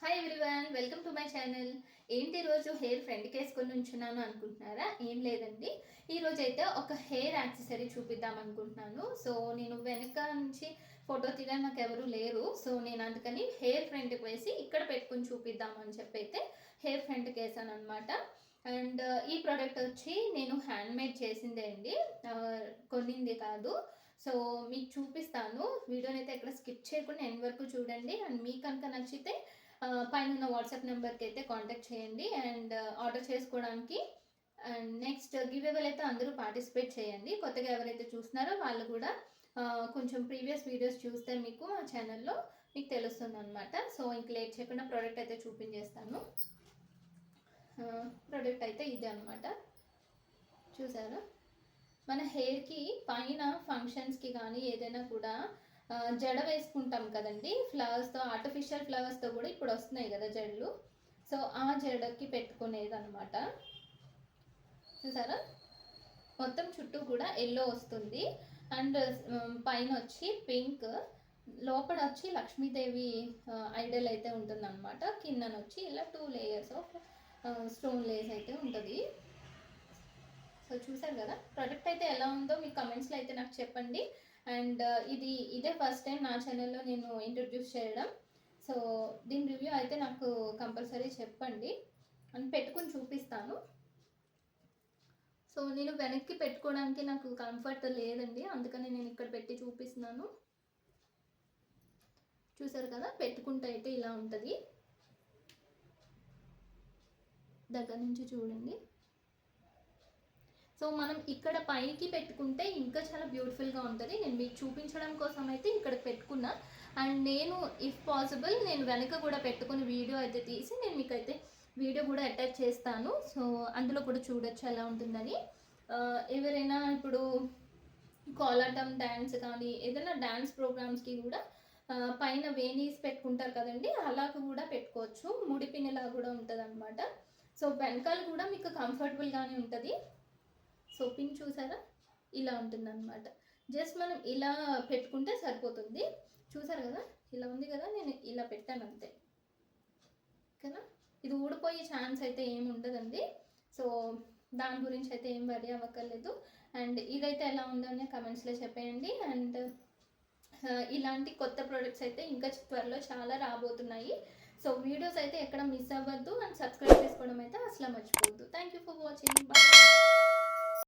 Hi everyone, welcome to my channel. ఏంటి రోజు hair ఫ్రంట్కి వేసుకొని ఉంచున్నాను అనుకుంటున్నారా? ఏం లేదండి, ఈరోజు అయితే ఒక హెయిర్ యాక్సెసరీ చూపిద్దాం అనుకుంటున్నాను. సో నేను వెనక నుంచి ఫోటో తీయడం నాకు ఎవరు లేరు. సో నేను అందుకని హెయిర్ ఫ్రంట్కి వేసి ఇక్కడ పెట్టుకుని చూపిద్దాం అని చెప్పి అయితే హెయిర్ ఫ్రంట్కి వేసాను అనమాట. అండ్ ఈ ప్రోడక్ట్ వచ్చి నేను హ్యాండ్ మేడ్ చేసిందే అండి, కొనింది కాదు. సో మీకు చూపిస్తాను, వీడియోని అయితే ఎక్కడ స్కిప్ చేయకుండా ఎండ్ వరకు చూడండి. అండ్ మీకు కనుక నచ్చితే పైన ఉన్న వాట్సాప్ నెంబర్కి అయితే కాంటాక్ట్ చేయండి అండ్ ఆర్డర్ చేసుకోవడానికి. అండ్ నెక్స్ట్ గివ్ అవేలు అయితే అందరూ పార్టిసిపేట్ చేయండి. కొత్తగా ఎవరైతే చూస్తున్నారో వాళ్ళు కూడా కొంచెం ప్రీవియస్ వీడియోస్ చూస్తే మీకు మా ఛానల్లో మీకు తెలుస్తుంది అనమాట. సో ఇంక లేట్ చేయకుండా ప్రోడక్ట్ అయితే చూపించేస్తాను. ప్రోడక్ట్ అయితే ఇదే అనమాట, చూసారా? మన హెయిర్కి పైన ఫంక్షన్స్కి కానీ ఏదైనా కూడా జడ వేసుకుంటాం కదండి, ఫ్లవర్స్తో, ఆర్టిఫిషియల్ ఫ్లవర్స్తో కూడా ఇప్పుడు వస్తున్నాయి కదా జడలు. సో ఆ జడకి పెట్టుకునేది అనమాట. చూసారా, మొత్తం చుట్టూ కూడా ఎల్లో వస్తుంది అండ్ పైన వచ్చి పింక్, లోపల వచ్చి లక్ష్మీదేవి ఐడల్ అయితే ఉంటుంది అనమాట. కింద వచ్చి ఇలా 2 లేయర్స్ ఆఫ్ స్టోన్ లేస్ అయితే ఉంటుంది. సో చూసారు కదా, ప్రోడక్ట్ అయితే ఎలా ఉందో మీ కమెంట్స్లో అయితే నాకు చెప్పండి. అండ్ ఇదే ఫస్ట్ టైం నా ఛానల్లో నేను ఇంట్రడ్యూస్ చేయడం. సో దీని రివ్యూ అయితే నాకు కంపల్సరీ చెప్పండి అని పెట్టుకుని చూపిస్తాను. సో నేను వెనక్కి పెట్టుకోవడానికి నాకు కంఫర్ట్ లేదండి, అందుకని నేను ఇక్కడ పెట్టి చూపిస్తున్నాను. చూసారు కదా, పెట్టుకుంటే అయితే ఇలా ఉంటుంది. దగ్గర నుంచి చూడండి. సో మనం ఇక్కడ పైకి పెట్టుకుంటే ఇంకా చాలా బ్యూటిఫుల్గా ఉంటుంది. నేను మీకు చూపించడం కోసం అయితే ఇక్కడ పెట్టుకున్నా. అండ్ నేను ఇఫ్ పాసిబుల్ నేను వెనక కూడా పెట్టుకుని వీడియో అయితే తీసి నేను మీకైతే వీడియో కూడా అటాచ్ చేస్తాను. సో అందులో కూడా చూడొచ్చు ఎలా ఉంటుందని. ఎవరైనా ఇప్పుడు కోలాటం డ్యాన్స్ కానీ ఏదైనా డ్యాన్స్ ప్రోగ్రామ్స్కి కూడా పైన వేణీస్ పెట్టుకుంటారు కదండి, అలాగ కూడా పెట్టుకోవచ్చు. ముడిపిన్నిలా కూడా ఉంటుంది అనమాట. సో వెనకాల కూడా మీకు కంఫర్టబుల్గానే ఉంటుంది. సో పిన్ చూసారా, ఇలా ఉంటుంది అనమాట. జస్ట్ మనం ఇలా పెట్టుకుంటే సరిపోతుంది. చూసారు కదా, ఇలా ఉంది కదా, నేను ఇలా పెట్టాను అంతే కదా. ఇది ఊడిపోయే ఛాన్స్ అయితే ఏమి ఉండదండి. సో దాని గురించి అయితే ఏం వరీ అవ్వక్కర్లేదు. అండ్ ఇదైతే ఎలా ఉందనే కమెంట్స్లో చెప్పేయండి. అండ్ ఇలాంటి కొత్త ప్రోడక్ట్స్ అయితే ఇంకా త్వరలో చాలా రాబోతున్నాయి. సో వీడియోస్ అయితే ఎక్కడ మిస్ అవ్వద్దు అండ్ సబ్స్క్రైబ్ చేసుకోవడం అయితే అసలు మర్చిపోవద్దు. Thank you for watching. Bye.